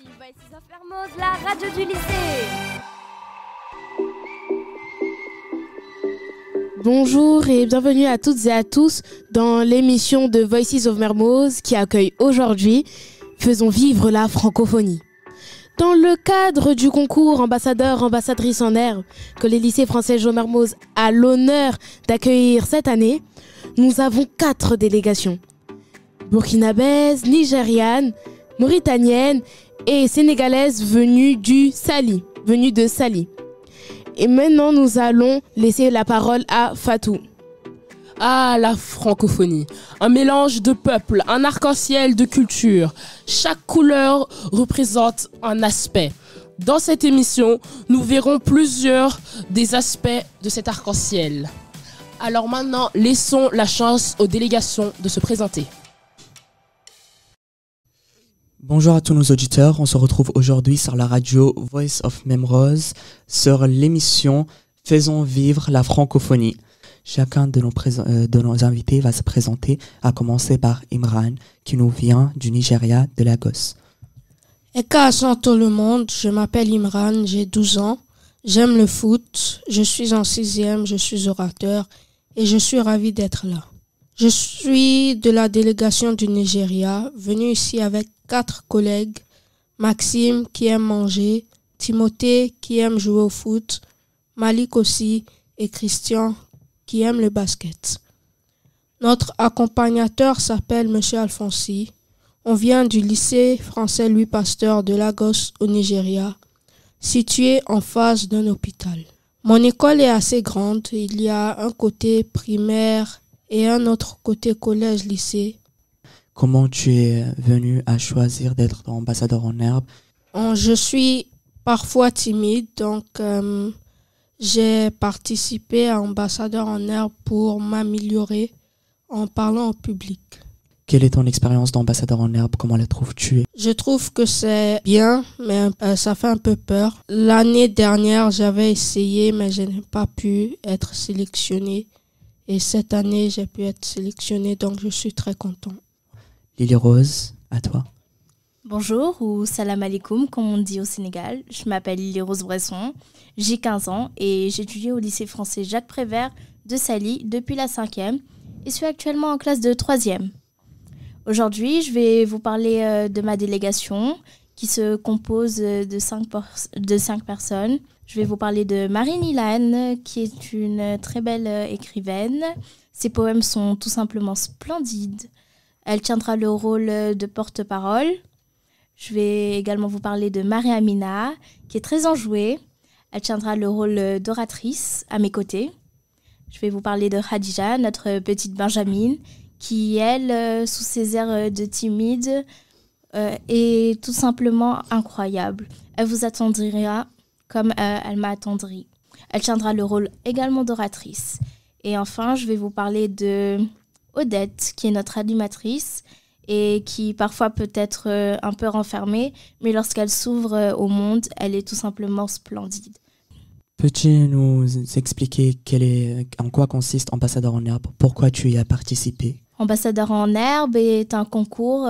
Ici Voices of Mermoz, la radio du lycée. Bonjour et bienvenue à toutes et à tous dans l'émission de Voices of Mermoz qui accueille aujourd'hui Faisons vivre la francophonie. Dans le cadre du concours ambassadeur-ambassadrice en herbe que les lycées français Jo Mermoz a l'honneur d'accueillir cette année, nous avons 4 délégations. Burkinabèse, nigériane, mauritanienne et sénégalaise venues de Sali. Et maintenant, nous allons laisser la parole à Fatou. Ah, la francophonie. Un mélange de peuples, un arc-en-ciel de cultures. Chaque couleur représente un aspect. Dans cette émission, nous verrons plusieurs des aspects de cet arc-en-ciel. Alors maintenant, laissons la chance aux délégations de se présenter. Bonjour à tous nos auditeurs, on se retrouve aujourd'hui sur la radio Voice of Mermoz sur l'émission Faisons vivre la francophonie. Chacun de nos invités va se présenter, à commencer par Imran, qui nous vient du Nigeria, de Lagos. Bonjour tout le monde, je m'appelle Imran, j'ai 12 ans, j'aime le foot, je suis en 6e, je suis orateur et je suis ravi d'être là. Je suis de la délégation du Nigeria, venu ici avec 4 collègues, Maxime qui aime manger, Timothée qui aime jouer au foot, Malik aussi et Christian qui aime le basket. Notre accompagnateur s'appelle Monsieur Alfonsi. On vient du lycée français Louis Pasteur de Lagos au Nigeria, situé en face d'un hôpital. Mon école est assez grande, il y a un côté primaire et un autre côté collège-lycée. Comment tu es venu à choisir d'être ambassadeur en herbe? Je suis parfois timide, donc j'ai participé à ambassadeur en herbe pour m'améliorer en parlant au public. Quelle est ton expérience d'ambassadeur en herbe? Comment la trouves-tu? Je trouve que c'est bien, mais ça fait un peu peur. L'année dernière, j'avais essayé, mais je n'ai pas pu être sélectionnée. Et cette année, j'ai pu être sélectionnée, donc je suis très content. Lily Rose, à toi. Bonjour ou salam alaikum, comme on dit au Sénégal. Je m'appelle Lily Rose Bresson, j'ai 15 ans et j'étudie au lycée français Jacques Prévert de Sali depuis la 5e et suis actuellement en classe de 3e. Aujourd'hui, je vais vous parler de ma délégation qui se compose de 5 personnes. Je vais vous parler de Marine Ilan, qui est une très belle écrivaine. Ses poèmes sont tout simplement splendides. Elle tiendra le rôle de porte-parole. Je vais également vous parler de Marie Amina, qui est très enjouée. Elle tiendra le rôle d'oratrice à mes côtés. Je vais vous parler de Khadija, notre petite Benjamine, qui, elle, sous ses airs de timide, est tout simplement incroyable. Elle vous attendrira comme elle m'a attendri. Elle tiendra le rôle également d'oratrice. Et enfin, je vais vous parler de Odette, qui est notre animatrice et qui parfois peut être un peu renfermée, mais lorsqu'elle s'ouvre au monde, elle est tout simplement splendide. Peux-tu nous expliquer en quoi consiste Ambassadeur en herbe? Pourquoi tu y as participé? Ambassadeur en herbe est un concours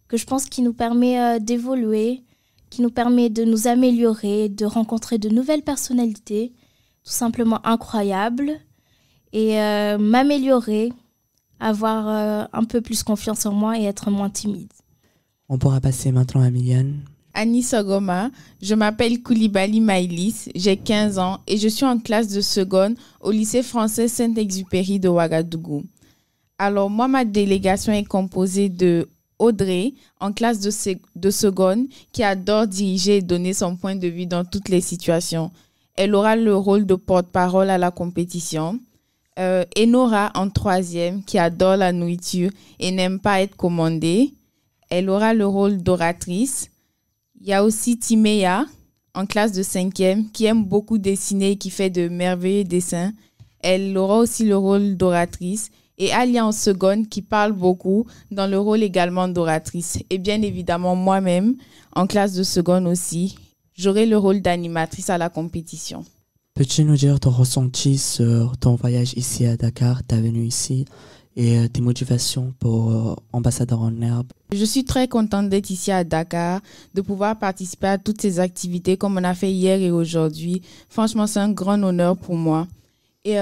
que je pense qui nous permet d'évoluer, qui nous permet de nous améliorer, de rencontrer de nouvelles personnalités, tout simplement incroyables, et m'améliorer, avoir un peu plus confiance en moi et être moins timide. On pourra passer maintenant à Miliane. Annie Sogoma, je m'appelle Koulibaly Maïlis, j'ai 15 ans et je suis en classe de seconde au lycée français Saint-Exupéry de Ouagadougou. Alors moi, ma délégation est composée de Audrey, en classe de seconde, qui adore diriger et donner son point de vue dans toutes les situations. Elle aura le rôle de porte-parole à la compétition. Enora, en 3e, qui adore la nourriture et n'aime pas être commandée. Elle aura le rôle d'oratrice. Il y a aussi Timéa, en classe de 5e, qui aime beaucoup dessiner et qui fait de merveilleux dessins. Elle aura aussi le rôle d'oratrice. Et Alia en seconde, qui parle beaucoup, dans le rôle également d'oratrice. Et bien évidemment, moi-même, en classe de seconde aussi, j'aurai le rôle d'animatrice à la compétition. Peux-tu nous dire ton ressenti sur ton voyage ici à Dakar, ta venue ici, et tes motivations pour Ambassadeur en herbe. Je suis très contente d'être ici à Dakar, de pouvoir participer à toutes ces activités comme on a fait hier et aujourd'hui. Franchement, c'est un grand honneur pour moi. Et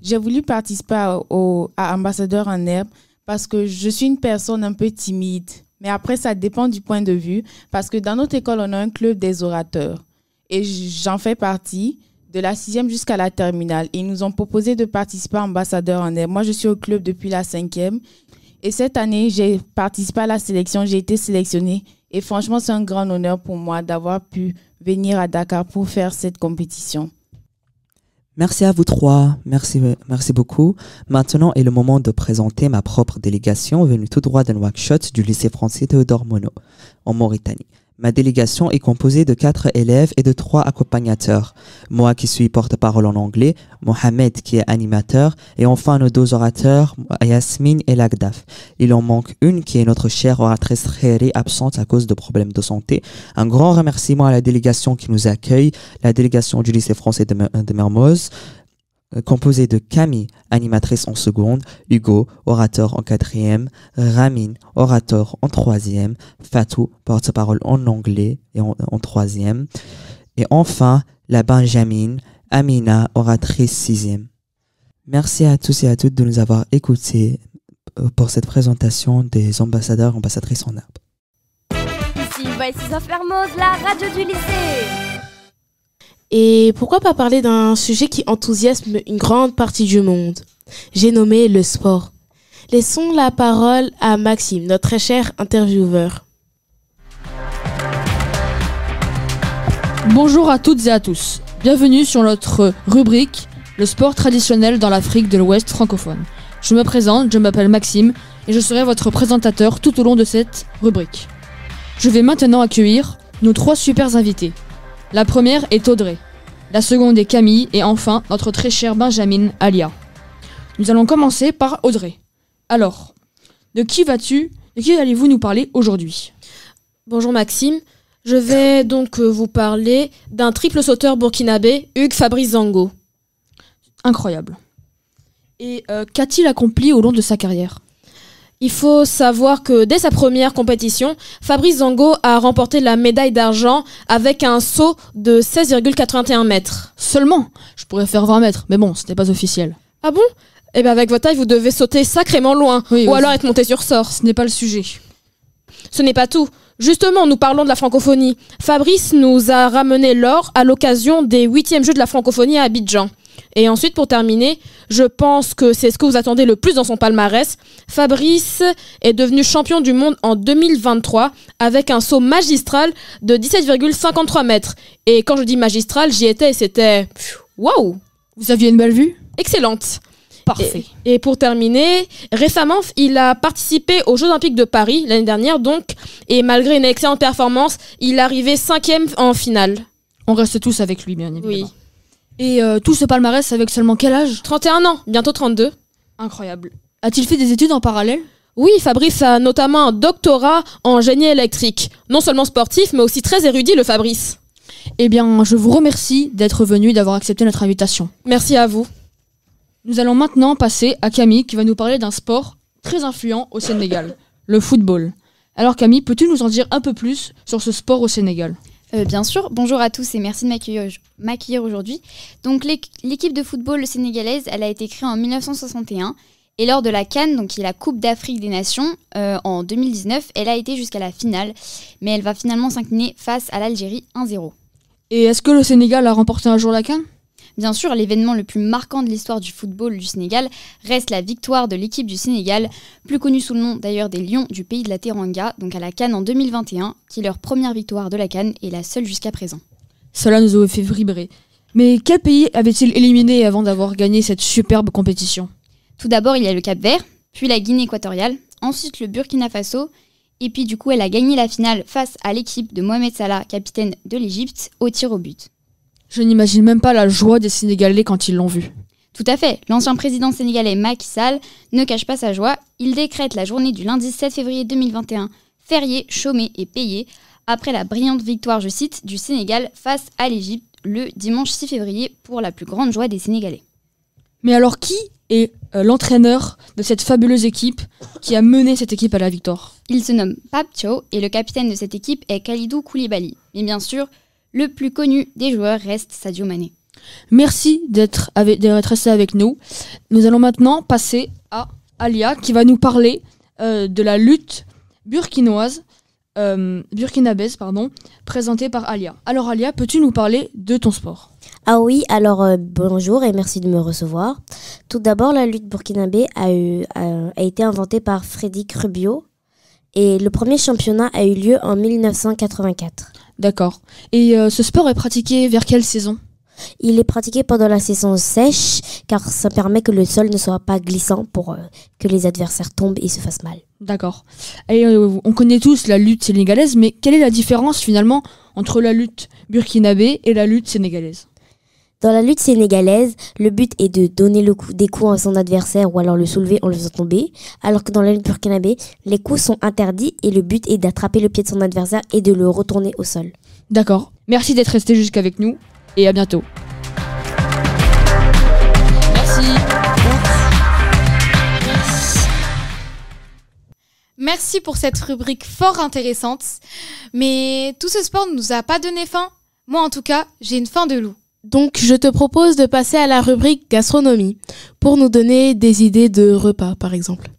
j'ai voulu participer à Ambassadeur en herbe parce que je suis une personne un peu timide. Mais après, ça dépend du point de vue parce que dans notre école, on a un club des orateurs. Et j'en fais partie de la 6e jusqu'à la terminale. Et ils nous ont proposé de participer à Ambassadeur en herbe. Moi, je suis au club depuis la 5e. Et cette année, j'ai participé à la sélection. J'ai été sélectionnée. Et franchement, c'est un grand honneur pour moi d'avoir pu venir à Dakar pour faire cette compétition. Merci à vous trois, merci beaucoup. Maintenant est le moment de présenter ma propre délégation venue tout droit de Nouakchott du lycée français Théodore Monod en Mauritanie. Ma délégation est composée de 4 élèves et de 3 accompagnateurs. Moi qui suis porte-parole en anglais, Mohamed qui est animateur et enfin nos 2 orateurs, Yasmine et Lagdaf. Il en manque une qui est notre chère oratrice Khéri, absente à cause de problèmes de santé. Un grand remerciement à la délégation qui nous accueille, la délégation du lycée français de Mermoz, composée de Camille, animatrice en seconde, Hugo, orateur en 4e, Ramin, orateur en 3e, Fatou, porte-parole en anglais et en 3e, et enfin la Benjamin, Amina, oratrice 6e. Merci à tous et à toutes de nous avoir écoutés pour cette présentation des ambassadeurs et ambassadrices en herbe. Ici Voices of Mermoz, la radio du lycée. Et pourquoi pas parler d'un sujet qui enthousiasme une grande partie du monde? J'ai nommé le sport. Laissons la parole à Maxime, notre très cher intervieweur. Bonjour à toutes et à tous. Bienvenue sur notre rubrique Le sport traditionnel dans l'Afrique de l'Ouest francophone. Je me présente, je m'appelle Maxime et je serai votre présentateur tout au long de cette rubrique. Je vais maintenant accueillir nos 3 super invités. La première est Audrey, la seconde est Camille et enfin notre très chère Benjamin Alia. Nous allons commencer par Audrey. Alors, de qui allez-vous nous parler aujourd'hui? Bonjour Maxime, je vais donc vous parler d'un triple sauteur burkinabé, Hugues Fabrice Zango. Incroyable. Et qu'a-t-il accompli au long de sa carrière? Il faut savoir que dès sa première compétition, Fabrice Zango a remporté la médaille d'argent avec un saut de 16,81 mètres. Seulement? Je pourrais faire 20 mètres, mais bon, ce n'est pas officiel. Ah bon? Eh bien avec votre taille, vous devez sauter sacrément loin, ou alors être monté sur sort. Ce n'est pas le sujet. Ce n'est pas tout. Justement, nous parlons de la francophonie. Fabrice nous a ramené l'or à l'occasion des 8e Jeux de la francophonie à Abidjan. Et ensuite, pour terminer, je pense que c'est ce que vous attendez le plus dans son palmarès. Fabrice est devenu champion du monde en 2023 avec un saut magistral de 17,53 mètres. Et quand je dis magistral, j'y étais et c'était... Waouh! Vous aviez une belle vue? Excellente. Parfait. Et pour terminer, récemment, il a participé aux Jeux Olympiques de Paris, l'année dernière donc, et malgré une excellente performance, il est arrivé 5e en finale. On reste tous avec lui, bien évidemment. Oui. Et tout ce palmarès avec seulement quel âge? 31 ans, bientôt 32. Incroyable. A-t-il fait des études en parallèle? Oui, Fabrice a notamment un doctorat en génie électrique. Non seulement sportif, mais aussi très érudit, le Fabrice. Eh bien, je vous remercie d'être venu et d'avoir accepté notre invitation. Merci à vous. Nous allons maintenant passer à Camille qui va nous parler d'un sport très influent au Sénégal, le football. Alors Camille, peux-tu nous en dire un peu plus sur ce sport au Sénégal? Bien sûr, bonjour à tous et merci de m'accueillir aujourd'hui. Donc l'équipe de football sénégalaise, elle a été créée en 1961 et lors de la CAN, donc qui est la Coupe d'Afrique des Nations, en 2019, elle a été jusqu'à la finale, mais elle va finalement s'incliner face à l'Algérie 1-0. Et est-ce que le Sénégal a remporté un jour la CAN? Bien sûr, l'événement le plus marquant de l'histoire du football du Sénégal reste la victoire de l'équipe du Sénégal, plus connue sous le nom d'ailleurs des Lions du pays de la Teranga, donc à la CAN en 2021, qui est leur première victoire de la CAN et la seule jusqu'à présent. Cela nous a fait vibrer. Mais quel pays avait-il éliminé avant d'avoir gagné cette superbe compétition? Tout d'abord, il y a le Cap-Vert, puis la Guinée équatoriale, ensuite le Burkina Faso, et puis du coup, elle a gagné la finale face à l'équipe de Mohamed Salah, capitaine de l'Égypte, au tir au but. Je n'imagine même pas la joie des Sénégalais quand ils l'ont vu. Tout à fait. L'ancien président sénégalais Macky Sall ne cache pas sa joie. Il décrète la journée du lundi 7 février 2021 férié, chômé et payé après la brillante victoire, je cite, du Sénégal face à l'Égypte le dimanche 6 février pour la plus grande joie des Sénégalais. Mais alors qui est l'entraîneur de cette fabuleuse équipe qui a mené cette équipe à la victoire? Il se nomme Pape Thiaw et le capitaine de cette équipe est Kalidou Koulibaly. Mais bien sûr, le plus connu des joueurs reste Sadio Mané. Merci d'être resté avec nous. Nous allons maintenant passer à Alia qui va nous parler de la lutte burkinabèse, présentée par Alia. Alors Alia, peux-tu nous parler de ton sport? Ah oui, alors bonjour et merci de me recevoir. Tout d'abord, la lutte burkinabé a été inventée par Frédéric Rubio et le premier championnat a eu lieu en 1984. D'accord. Et ce sport est pratiqué vers quelle saison? Il est pratiqué pendant la saison sèche car ça permet que le sol ne soit pas glissant pour que les adversaires tombent et se fassent mal. D'accord. Et on connaît tous la lutte sénégalaise, mais quelle est la différence finalement entre la lutte burkinabé et la lutte sénégalaise? Dans la lutte sénégalaise, le but est de donner des coups à son adversaire ou alors le soulever en le faisant tomber, alors que dans la lutte burkinabé, les coups sont interdits et le but est d'attraper le pied de son adversaire et de le retourner au sol. D'accord. Merci d'être resté jusqu'avec nous et à bientôt. Merci. Merci pour cette rubrique fort intéressante. Mais tout ce sport ne nous a pas donné faim. Moi en tout cas, j'ai une faim de loup. Donc, je te propose de passer à la rubrique gastronomie pour nous donner des idées de repas, par exemple.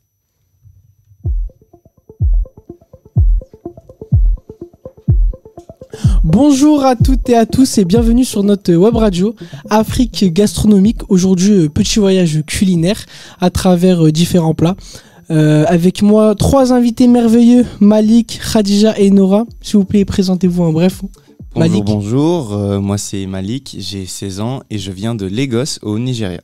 Bonjour à toutes et à tous et bienvenue sur notre web radio Afrique gastronomique. Aujourd'hui, petit voyage culinaire à travers différents plats. Avec moi, 3 invités merveilleux, Malik, Khadija et Nora. S'il vous plaît, présentez-vous en bref. Bonjour, bonjour. Moi, c'est Malik, j'ai 16 ans et je viens de Lagos, au Nigeria.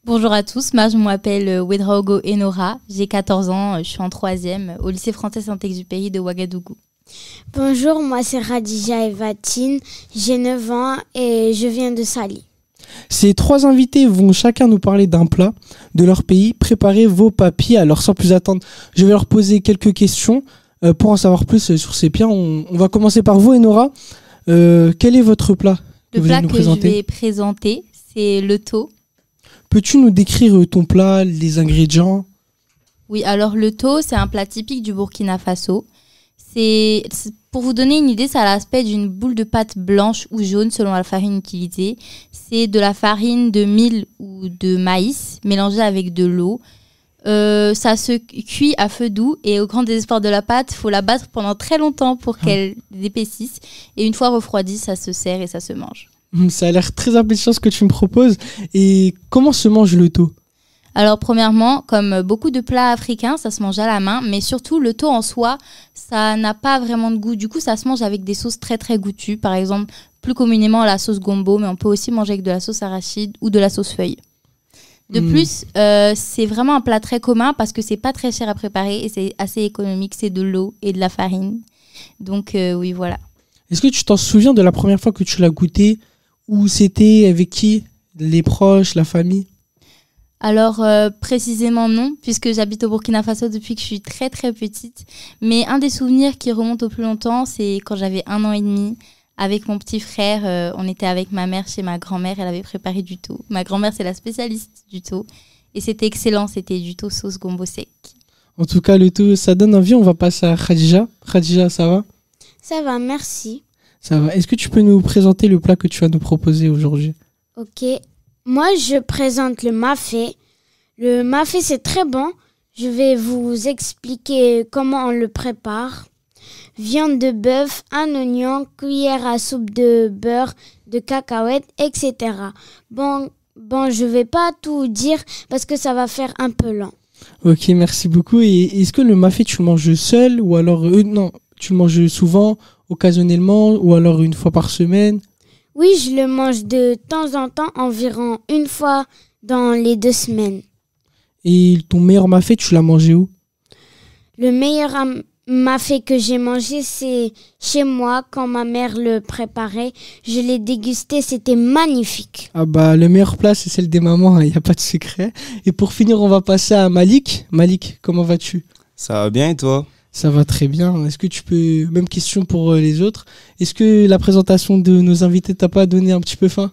Bonjour à tous, moi je m'appelle Wedraogo Enora, j'ai 14 ans, je suis en 3e au lycée français Saint-Exupéry de Ouagadougou. Bonjour, moi c'est Radija Evatine, j'ai 9 ans et je viens de Sali. Ces 3 invités vont chacun nous parler d'un plat de leur pays. Préparez vos papiers. Alors sans plus attendre, je vais leur poser quelques questions pour en savoir plus sur ces plats. On va commencer par vous, Enora. Quel est votre plat Le plat que je vais présenter, c'est le thau. Peux-tu nous décrire ton plat, les ingrédients? Oui, alors le thau, c'est un plat typique du Burkina Faso. Pour vous donner une idée, ça a l'aspect d'une boule de pâte blanche ou jaune selon la farine utilisée. C'est de la farine de mil ou de maïs mélangée avec de l'eau. Ça se cuit à feu doux et au grand désespoir de la pâte, il faut la battre pendant très longtemps pour qu'elle épaississe. Et une fois refroidie, ça se sert et ça se mange. Ça a l'air très appétissant ce que tu me proposes. Et comment se mange le thau? Alors premièrement, comme beaucoup de plats africains, ça se mange à la main, mais surtout le thau en soi, ça n'a pas vraiment de goût. Du coup, ça se mange avec des sauces très très goûtues. Par exemple, plus communément la sauce gombo, mais on peut aussi manger avec de la sauce arachide ou de la sauce feuille. De plus, c'est vraiment un plat très commun parce que c'est pas très cher à préparer et c'est assez économique. C'est de l'eau et de la farine. Donc oui, voilà. Est-ce que tu t'en souviens de la première fois que tu l'as goûté? Où c'était? Avec qui? Les proches, la famille? Alors précisément non, puisque j'habite au Burkina Faso depuis que je suis très très petite. Mais un des souvenirs qui remonte au plus longtemps, c'est quand j'avais 1 an et demi. Avec mon petit frère, on était avec ma mère chez ma grand-mère, elle avait préparé du thau. Ma grand-mère, c'est la spécialiste du thau. Et c'était excellent, c'était du thau sauce gombo sec. En tout cas, le thau, ça donne envie. On va passer à Khadija. Khadija, ça va? Ça va, merci. Ça va. Est-ce que tu peux nous présenter le plat que tu vas nous proposer aujourd'hui? Ok. Moi, je présente le mafé. Le mafé, c'est très bon. Je vais vous expliquer comment on le prépare. Viande de bœuf, un oignon, cuillère à soupe de beurre, de cacahuètes, etc. Bon, je vais pas tout dire parce que ça va faire un peu lent. Ok, merci beaucoup. Et est-ce que le mafé, tu le manges seul ou alors... non, tu le manges souvent, occasionnellement ou alors une fois par semaine? Oui, je le mange de temps en temps, environ une fois dans les 2 semaines. Et ton meilleur mafé, tu l'as mangé où? Le meilleur mafé que j'ai mangé, c'est chez moi, quand ma mère le préparait. Je l'ai dégusté, c'était magnifique. Ah bah, le meilleur plat, c'est celle des mamans, il n'y a pas de secret. Et pour finir, on va passer à Malik. Malik, comment vas-tu? Ça va bien et toi? Ça va très bien. Est-ce que tu peux... Même question pour les autres. Est-ce que la présentation de nos invités t'a pas donné un petit peu faim?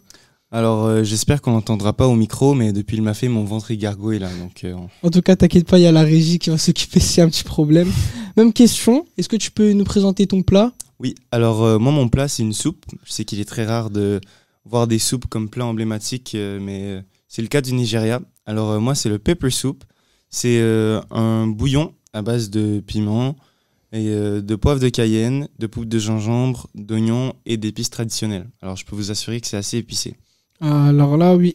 Alors, j'espère qu'on n'entendra pas au micro, mais depuis le mafé, mon ventre est gargouille là. Donc, En tout cas, t'inquiète pas, il y a la régie qui va s'occuper s'il y a un petit problème. Même question, est-ce que tu peux nous présenter ton plat? Oui, alors moi, mon plat, c'est une soupe. Je sais qu'il est très rare de voir des soupes comme plat emblématique, mais c'est le cas du Nigeria. Alors, moi, c'est le pepper soup. C'est un bouillon à base de piment et de poivre de cayenne, de poudre de gingembre, d'oignons et d'épices traditionnelles. Alors, je peux vous assurer que c'est assez épicé. Alors là, oui,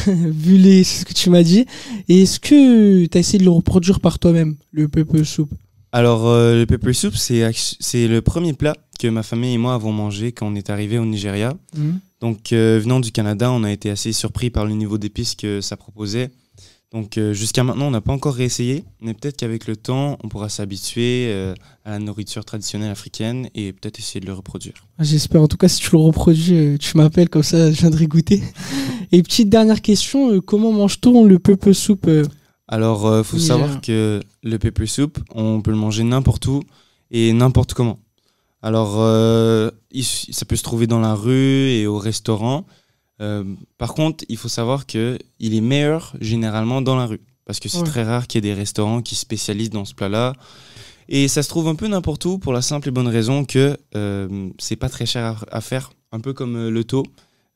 vu ce que tu m'as dit. Et est-ce que tu as essayé de le reproduire par toi-même, le pepper soup? Alors, le pepper soup, c'est le premier plat que ma famille et moi avons mangé quand on est arrivé au Nigeria. Donc, venant du Canada, on a été assez surpris par le niveau d'épices que ça proposait. Donc, jusqu'à maintenant, on n'a pas encore réessayé, mais peut-être qu'avec le temps, on pourra s'habituer à la nourriture traditionnelle africaine et peut-être essayer de le reproduire. J'espère. En tout cas, si tu le reproduis, tu m'appelles, comme ça, je viendrai goûter. Et petite dernière question, comment mange-t-on le pepper soup Alors, faut savoir que le pepper soup, on peut le manger n'importe où et n'importe comment. Alors, ça peut se trouver dans la rue et au restaurant. Par contre, il faut savoir qu'il est meilleur généralement dans la rue. Parce que c'est très rare qu'il y ait des restaurants qui spécialisent dans ce plat-là. Et ça se trouve un peu n'importe où pour la simple et bonne raison que c'est pas très cher à faire. Un peu comme le taux,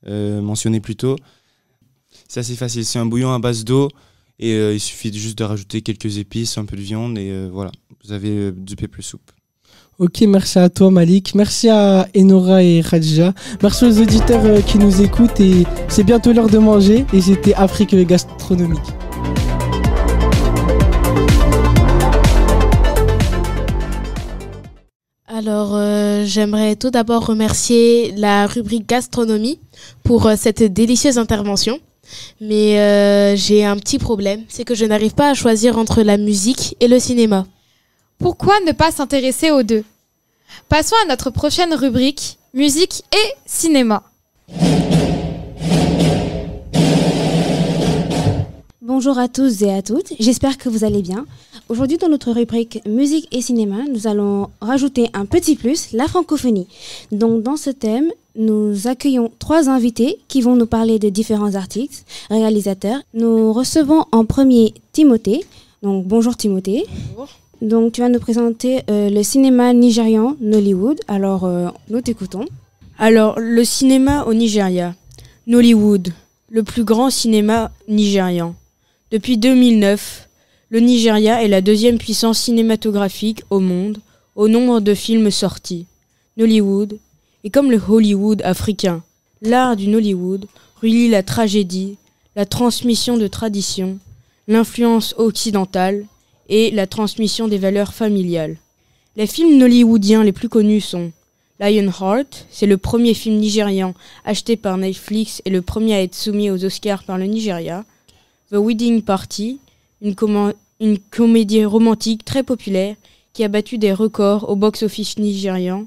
mentionné plus tôt. C'est assez facile. C'est un bouillon à base d'eau. Et il suffit juste de rajouter quelques épices, un peu de viande. Et voilà, vous avez du pepper soup. Ok, merci à toi Malik, merci à Enora et Khadija, merci aux auditeurs qui nous écoutent et c'est bientôt l'heure de manger et c'était Afrique Gastronomique. Alors, j'aimerais tout d'abord remercier la rubrique gastronomie pour cette délicieuse intervention. Mais j'ai un petit problème, c'est que je n'arrive pas à choisir entre la musique et le cinéma. Pourquoi ne pas s'intéresser aux deux? Passons à notre prochaine rubrique, musique et cinéma. Bonjour à tous et à toutes, j'espère que vous allez bien. Aujourd'hui dans notre rubrique musique et cinéma, nous allons rajouter un petit plus, la francophonie. Donc dans ce thème, nous accueillons 3 invités qui vont nous parler de différents artistes, réalisateurs. Nous recevons en premier Timothée. Donc bonjour Timothée. Bonjour. Donc tu vas nous présenter le cinéma nigérian Nollywood. Alors nous t'écoutons. Alors le cinéma au Nigeria. Nollywood, le plus grand cinéma nigérian. Depuis 2009, le Nigeria est la 2e puissance cinématographique au monde au nombre de films sortis. Nollywood est comme le Hollywood africain. L'art du Nollywood relie la tragédie, la transmission de traditions, l'influence occidentale et la transmission des valeurs familiales. Les films nollywoodiens les plus connus sont Lionheart, c'est le premier film nigérian acheté par Netflix et le premier à être soumis aux Oscars par le Nigeria. The Wedding Party, une comédie romantique très populaire qui a battu des records au box-office nigérian.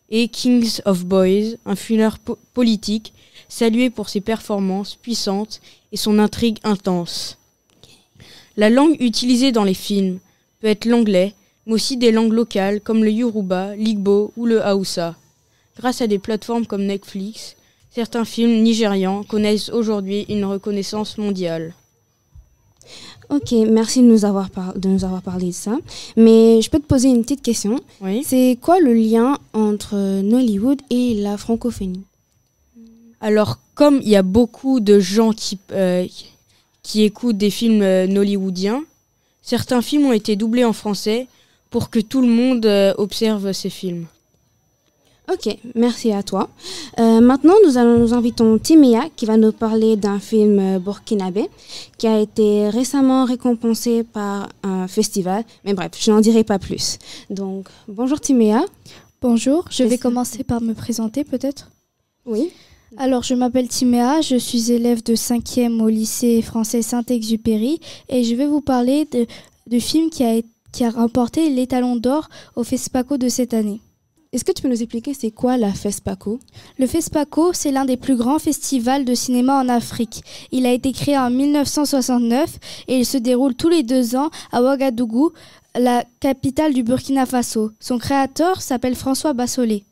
Et Kings of Boys, un thriller politique salué pour ses performances puissantes et son intrigue intense. La langue utilisée dans les films peut être l'anglais, mais aussi des langues locales comme le Yoruba, l'Igbo ou le Hausa. Grâce à des plateformes comme Netflix, certains films nigérians connaissent aujourd'hui une reconnaissance mondiale. Ok, merci de nous avoir parlé de ça. Mais je peux te poser une petite question. Oui. C'est quoi le lien entre Nollywood et la francophonie? Alors, comme il y a beaucoup de gens qui écoutent des films nollywoodiens, certains films ont été doublés en français pour que tout le monde observe ces films. Ok, merci à toi. Maintenant, nous invitons Timéa qui va nous parler d'un film burkinabé qui a été récemment récompensé par un festival. Mais bref, je n'en dirai pas plus. Donc, bonjour Timéa. Bonjour, je vais commencer par me présenter peut-être. Oui. Alors, je m'appelle Timéa, je suis élève de 5e au lycée français Saint-Exupéry et je vais vous parler de film qui a remporté l'étalon d'or au FESPACO de cette année. Est-ce que tu peux nous expliquer c'est quoi la FESPACO? Le FESPACO, c'est l'un des plus grands festivals de cinéma en Afrique. Il a été créé en 1969 et il se déroule tous les 2 ans à Ouagadougou, la capitale du Burkina Faso. Son créateur s'appelle François Bassolé.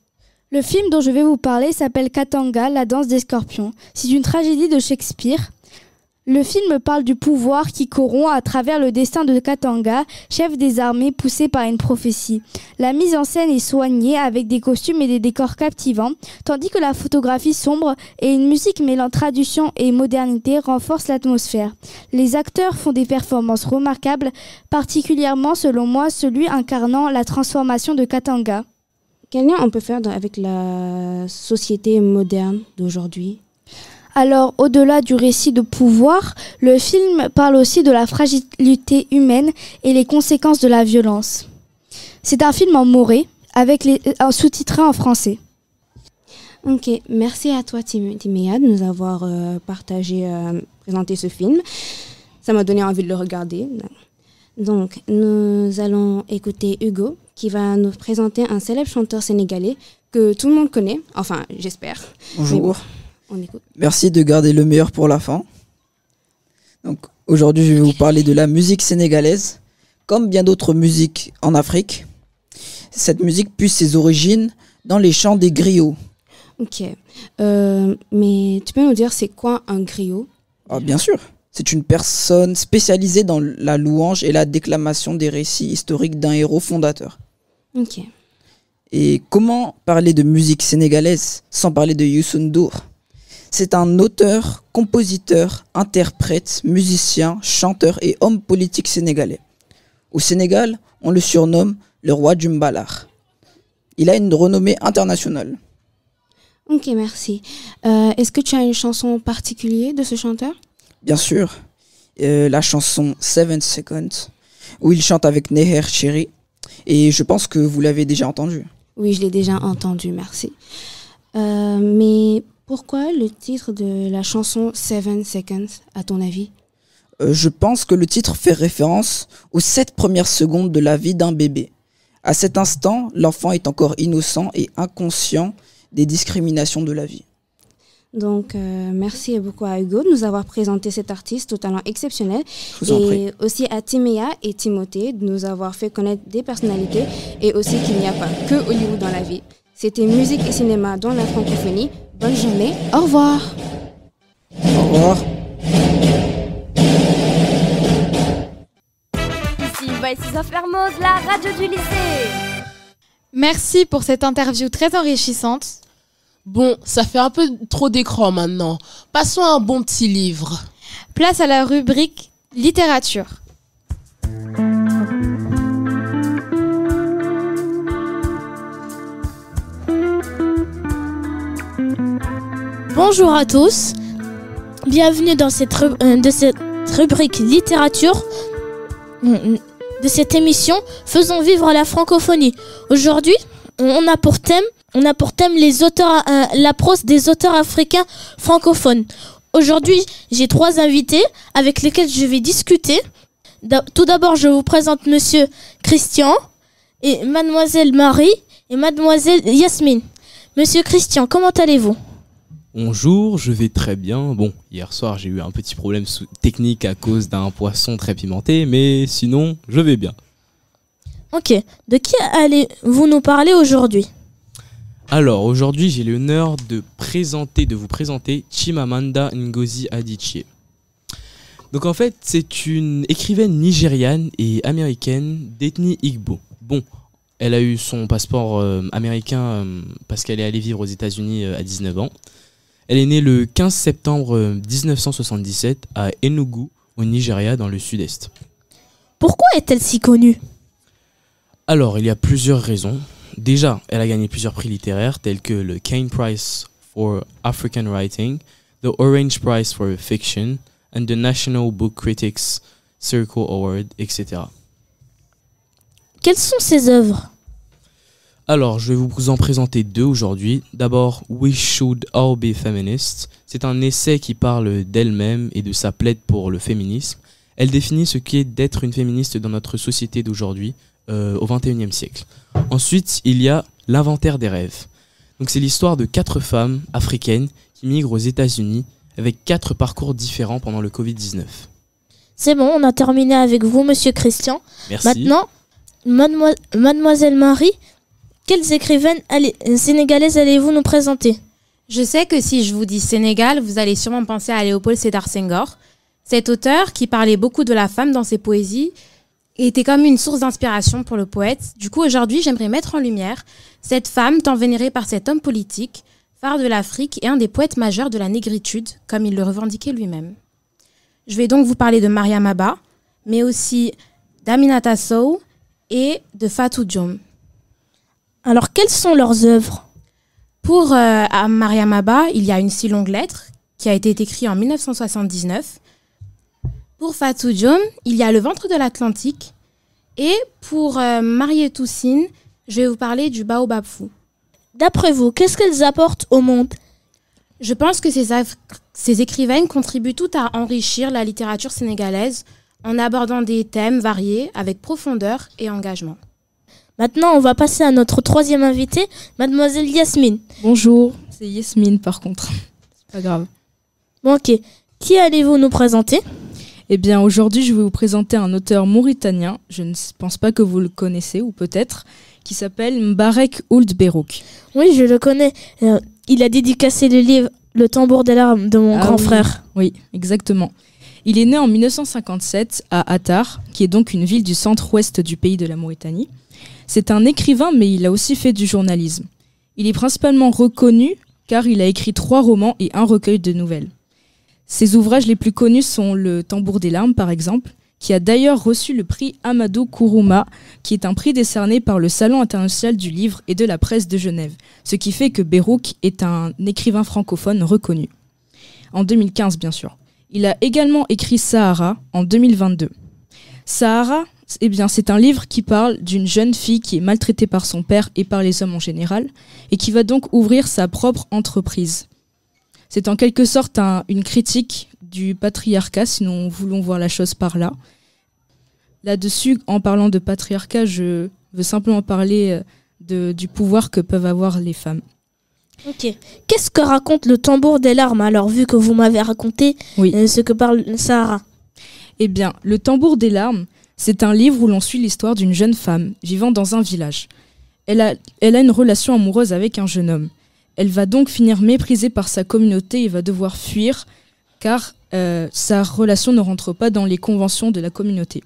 Le film dont je vais vous parler s'appelle Katanga, la danse des scorpions. C'est une tragédie de Shakespeare. Le film parle du pouvoir qui corrompt à travers le destin de Katanga, chef des armées poussé par une prophétie. La mise en scène est soignée avec des costumes et des décors captivants, tandis que la photographie sombre et une musique mêlant tradition et modernité renforcent l'atmosphère. Les acteurs font des performances remarquables, particulièrement selon moi celui incarnant la transformation de Katanga. Quel lien on peut faire avec la société moderne d'aujourd'hui ? Alors, au-delà du récit de pouvoir, le film parle aussi de la fragilité humaine et les conséquences de la violence. C'est un film en moré, avec sous-titré en français. Ok, merci à toi Timéa de nous avoir présenté ce film. Ça m'a donné envie de le regarder. Donc, nous allons écouter Hugo, qui va nous présenter un célèbre chanteur sénégalais que tout le monde connaît, enfin j'espère. Bonjour. On écoute. Merci de garder le meilleur pour la fin. Donc aujourd'hui, je vais vous parler de la musique sénégalaise. Comme bien d'autres musiques en Afrique, cette musique puise ses origines dans les chants des griots. Ok. Mais tu peux nous dire c'est quoi un griot ? Ah, bien sûr. C'est une personne spécialisée dans la louange et la déclamation des récits historiques d'un héros fondateur. Ok. Et comment parler de musique sénégalaise sans parler de Youssou N'Dour ? C'est un auteur, compositeur, interprète, musicien, chanteur et homme politique sénégalais. Au Sénégal, on le surnomme le roi du Mbalar. Il a une renommée internationale. Ok, merci. Est-ce que tu as une chanson particulière de ce chanteur ? Bien sûr, la chanson 7 Seconds, où il chante avec Neher Chéri, et je pense que vous l'avez déjà entendu. Oui, je l'ai déjà entendu, merci. Mais pourquoi le titre de la chanson 7 Seconds, à ton avis ? Je pense que le titre fait référence aux 7 premières secondes de la vie d'un bébé. À cet instant, l'enfant est encore innocent et inconscient des discriminations de la vie. Donc, merci beaucoup à Hugo de nous avoir présenté cet artiste au talent exceptionnel. Je vous en prie. Et aussi à Timéa et Timothée de nous avoir fait connaître des personnalités et aussi qu'il n'y a pas que Hollywood dans la vie. C'était Musique et Cinéma dans la francophonie. Bonne journée. Au revoir. Au revoir. Ici Voices of Mermoz, la radio du lycée. Merci pour cette interview très enrichissante. Bon, ça fait un peu trop d'écran maintenant. Passons à un bon petit livre. Place à la rubrique littérature. Bonjour à tous, bienvenue dans cette rubrique littérature de cette émission Faisons vivre la francophonie. Aujourd'hui, on a pour thème la prose des auteurs africains francophones. Aujourd'hui, j'ai 3 invités avec lesquels je vais discuter. Tout d'abord, je vous présente Monsieur Christian et Mademoiselle Marie et Mademoiselle Yasmine. Monsieur Christian, comment allez-vous ? Bonjour, je vais très bien. Bon, hier soir j'ai eu un petit problème technique à cause d'un poisson très pimenté, mais sinon je vais bien. Ok, de qui allez-vous nous parler aujourd'hui ? Alors aujourd'hui j'ai l'honneur de vous présenter Chimamanda Ngozi Adichie. Donc en fait c'est une écrivaine nigériane et américaine d'ethnie Igbo. Bon, elle a eu son passeport américain parce qu'elle est allée vivre aux États-Unis à 19 ans. Elle est née le 15 septembre 1977 à Enugu, au Nigeria, dans le sud-est. Pourquoi est-elle si connue ? Alors, il y a plusieurs raisons. Déjà, elle a gagné plusieurs prix littéraires tels que le Kane Prize for African Writing, the Orange Prize for Fiction, and the National Book Critics Circle Award, etc. Quelles sont ses œuvres ? Alors, je vais vous en présenter 2 aujourd'hui. D'abord, We Should All Be Feminists. C'est un essai qui parle d'elle-même et de sa plaide pour le féminisme. Elle définit ce qu'est d'être une féministe dans notre société d'aujourd'hui, au XXIe siècle. Ensuite, il y a L'Inventaire des rêves. Donc, c'est l'histoire de 4 femmes africaines qui migrent aux États-Unis avec 4 parcours différents pendant le Covid-19. C'est bon, on a terminé avec vous, Monsieur Christian. Merci. Maintenant, Mademoiselle Marie, quelles écrivaines sénégalaises allez-vous nous présenter? Je sais que si je vous dis Sénégal, vous allez sûrement penser à Léopold Sédar Senghor. Cet auteur, qui parlait beaucoup de la femme dans ses poésies, était comme une source d'inspiration pour le poète. Du coup, aujourd'hui, j'aimerais mettre en lumière cette femme tant vénérée par cet homme politique, phare de l'Afrique et un des poètes majeurs de la négritude, comme il le revendiquait lui-même. Je vais donc vous parler de Mariam Abba, mais aussi d'Aminata Sow et de Fatou Diom. Alors, quelles sont leurs œuvres? Pour Mariam Abba, il y a Une si longue lettre, qui a été écrite en 1979. Pour Fatou Diom, il y a Le ventre de l'Atlantique. Et pour Marietou Sine, je vais vous parler du Baobab fou. D'après vous, qu'est-ce qu'elles apportent au monde? Je pense que ces écrivaines contribuent toutes à enrichir la littérature sénégalaise en abordant des thèmes variés avec profondeur et engagement. Maintenant, on va passer à notre troisième invitée, mademoiselle Yasmine. Bonjour, c'est Yasmine par contre. C'est pas grave. Bon, ok. Qui allez-vous nous présenter? Eh bien, aujourd'hui, je vais vous présenter un auteur mauritanien, je ne pense pas que vous le connaissez, ou peut-être, qui s'appelle Mbarek Ould Berouk. Oui, je le connais. Il a dédicacé le livre Le tambour des larmes de mon grand frère. Oui, exactement. Il est né en 1957 à Attar, qui est donc une ville du centre-ouest du pays de la Mauritanie. C'est un écrivain, mais il a aussi fait du journalisme. Il est principalement reconnu car il a écrit 3 romans et un recueil de nouvelles. Ses ouvrages les plus connus sont Le tambour des larmes, par exemple, qui a d'ailleurs reçu le prix Amadou Kourouma, qui est un prix décerné par le Salon international du livre et de la presse de Genève, ce qui fait que Berouk est un écrivain francophone reconnu. En 2015, bien sûr. Il a également écrit Sahara en 2022. Sahara, eh bien, c'est un livre qui parle d'une jeune fille qui est maltraitée par son père et par les hommes en général, et qui va donc ouvrir sa propre entreprise. C'est en quelque sorte une critique du patriarcat, si nous voulons voir la chose par là. Là-dessus, en parlant de patriarcat, je veux simplement parler du pouvoir que peuvent avoir les femmes. Ok. Qu'est-ce que raconte Le tambour des larmes, alors, vu que vous m'avez raconté ce que parle Sahara? Eh bien, Le tambour des larmes, c'est un livre où l'on suit l'histoire d'une jeune femme vivant dans un village. Elle a une relation amoureuse avec un jeune homme. Elle va donc finir méprisée par sa communauté et va devoir fuir car sa relation ne rentre pas dans les conventions de la communauté.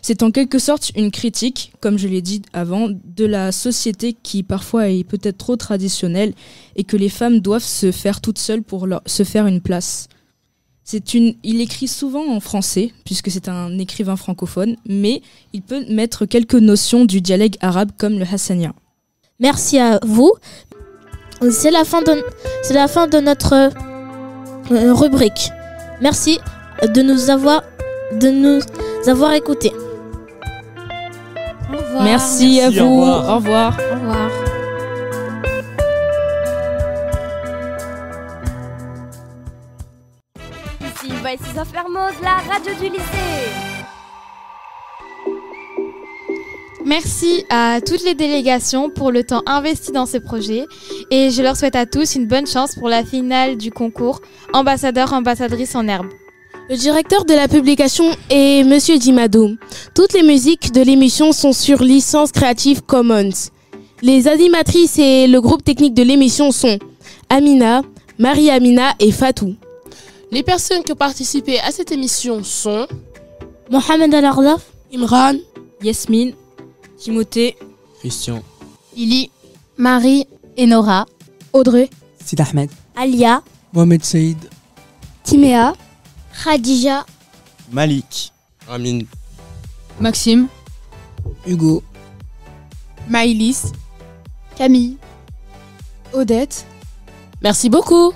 C'est en quelque sorte une critique, comme je l'ai dit avant, de la société qui parfois est peut-être trop traditionnelle et que les femmes doivent se faire toutes seules pour se faire une place. Il écrit souvent en français, puisque c'est un écrivain francophone, mais il peut mettre quelques notions du dialecte arabe comme le hassania. Merci à vous. C'est la fin de notre rubrique. Merci de nous avoir écoutés. Au revoir. Merci à vous. Au revoir. Au revoir. Ici Voices of Mermoz, la radio du lycée. Merci à toutes les délégations pour le temps investi dans ces projets et je leur souhaite à tous une bonne chance pour la finale du concours ambassadeur-ambassadrice en herbe. Le directeur de la publication est Monsieur Dimadoum. Toutes les musiques de l'émission sont sur licence Creative Commons. Les animatrices et le groupe technique de l'émission sont Amina, Marie-Amina et Fatou. Les personnes qui ont participé à cette émission sont Mohamed Al-Ardaf, Imran, Yasmine, Timothée, Christian, Lily, Marie et Nora, Audrey, Sid Ahmed, Alia, Mohamed Saïd, Timéa, Khadija, Malik, Amin, Maxime, Hugo, Maïlis, Camille, Odette. Merci beaucoup.